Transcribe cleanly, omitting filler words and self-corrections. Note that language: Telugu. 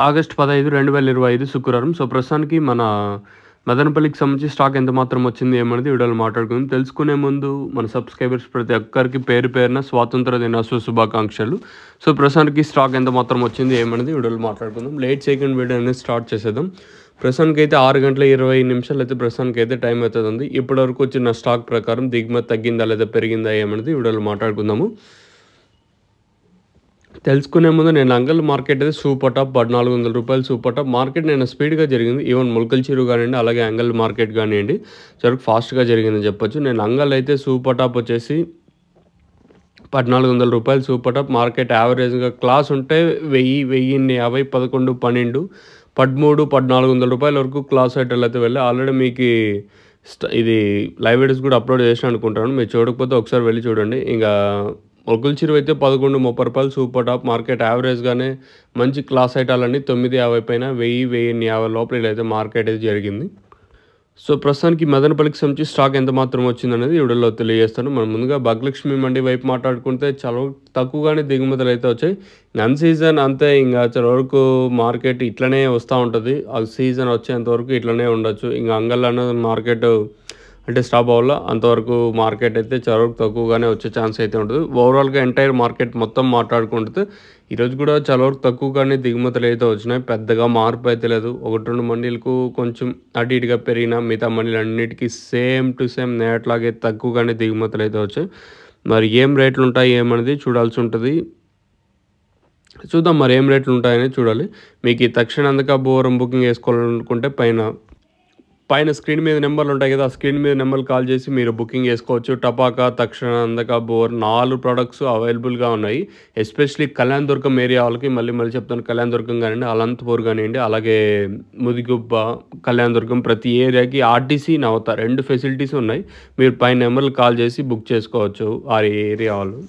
ఆగస్ట్ 15, 2025 శుక్రవారం. సో, ప్రస్తుతానికి మన మదనపల్లికి సంబంధించి స్టాక్ ఎంత మాత్రం వచ్చింది ఏమనేది వీడియోలో మాట్లాడుకుందాం. తెలుసుకునే ముందు మన సబ్స్క్రైబర్స్ ప్రతి ఒక్కరికి పేరు పేరున స్వాతంత్ర దినోత్సవ శుభాకాంక్షలు. సో, ప్రస్తుతానికి స్టాక్ ఎంత మాత్రం వచ్చింది ఏమనేది వీడియోలో మాట్లాడుకుందాం. లేట్ సెకండ్ వీడియో అనేది స్టార్ట్ చేసేద్దాం. ప్రస్తుతానికి అయితే 6 గంటల 20 నిమిషాలు అయితే ప్రస్తుతానికి అయితే టైం అవుతుంది. ఇప్పటివరకు వచ్చిన స్టాక్ ప్రకారం దిగుమతి తగ్గిందా లేదా పెరిగిందా ఏమనేది వీడియోలో మాట్లాడుకుందాము. తెలుసుకునే ముందు నేను అంగల్ మార్కెట్ అయితే సూపర్ టాప్ 1400 రూపాయలు సూపర్ టాప్ మార్కెట్ నేను స్పీడ్గా జరిగింది. ఈవెన్ ములకల్ చెరువు కానివ్వండి, అలాగే అంగల్ మార్కెట్ కానివ్వండి, చాలా ఫాస్ట్గా జరిగిందని చెప్పొచ్చు. నేను అంగల్ అయితే సూపర్ టాప్ వచ్చేసి 1400 రూపాయలు సూపర్ టాప్ మార్కెట్ యావరేజ్గా క్లాస్ ఉంటే 1000, 1050, 11, 12, 13, 1400 రూపాయల వరకు క్లాస్ ఐటర్లు అయితే వెళ్ళి ఆల్రెడీ మీకు ఇది లైవ్ వీడియోస్ కూడా అప్లోడ్ చేసిన అనుకుంటాను. మీరు చూడకపోతే ఒకసారి వెళ్ళి చూడండి. ఇంకా ఒగ్గుల చెరువు అయితే 1130 రూపాయలు సూపర్ టాప్ మార్కెట్ యావరేజ్గానే మంచి క్లాస్ ఐటాలన్నీ 950 పైన 1000, 1050 లోపల ఇలా అయితే మార్కెట్ అయితే జరిగింది. సో, ప్రస్తుతానికి మదనపల్లికి సంబంధించి స్టాక్ ఎంత మాత్రం వచ్చిందనేది వీడియోలో తెలియజేస్తాను. మనం ముందుగా భాగ్యలక్ష్మి మండి వైపు మాట్లాడుకుంటే చాలా తక్కువగానే దిగుమతులు అయితే వచ్చాయి. అన్ సీజన్ అంతే, ఇంకా చాలా వరకు మార్కెట్ ఇట్లనే వస్తూ ఉంటుంది. ఆ సీజన్ వచ్చేంత వరకు ఇట్లనే ఉండొచ్చు. ఇంకా అంగల్ అన్నది మార్కెట్ అంటే స్టాప్ అవ్వాల అంతవరకు మార్కెట్ అయితే చాలా వరకు తక్కువగానే వచ్చే ఛాన్స్ అయితే ఉంటుంది. ఓవరాల్గా ఎంటైర్ మార్కెట్ మొత్తం మాట్లాడుకుంటే ఈరోజు కూడా చాలా వరకు తక్కువగానే దిగుమతులు అయితే వచ్చినాయి. పెద్దగా మార్పు అయితే లేదు. 1-2 మండీలకు కొంచెం అటు ఇటుగా పెరిగిన మిగతా మండీలు అన్నిటికీ సేమ్ టు సేమ్ నేట్లాగే తక్కువగానే దిగుమతులు అయితే వచ్చాయి. మరి ఏం రేట్లు ఉంటాయి ఏమనేది చూడాల్సి ఉంటుంది. చూద్దాం మరి ఏం రేట్లు ఉంటాయని చూడాలి. మీకు ఈ తక్షణ అందక బోరం బుకింగ్ వేసుకోవాలనుకుంటే పైన స్క్రీన్ మీద నెంబర్లు ఉంటాయి కదా, ఆ స్క్రీన్ మీద నెంబర్లు కాల్ చేసి మీరు బుకింగ్ చేసుకోవచ్చు. టపాకా, తక్షణ అందక, బోర్ 4 ప్రొడక్ట్స్ అవైలబుల్గా ఉన్నాయి. ఎస్పెషలీ కళ్యాణ్ దుర్గం ఏరియా వాళ్ళకి మళ్ళీ చెప్తాను. కళ్యాణ్ దుర్గం కానివ్వండి, అలంతపూర్ కానివ్వండి, అలాగే ముదిగుబ్బ, కళ్యాణ్ దుర్గం ప్రతి ఏరియాకి ఆర్టీసీ నవత 2 ఫెసిలిటీస్ ఉన్నాయి. మీరు పైన నెంబర్లు కాల్ చేసి బుక్ చేసుకోవచ్చు ఆ ఏరియా వాళ్ళు.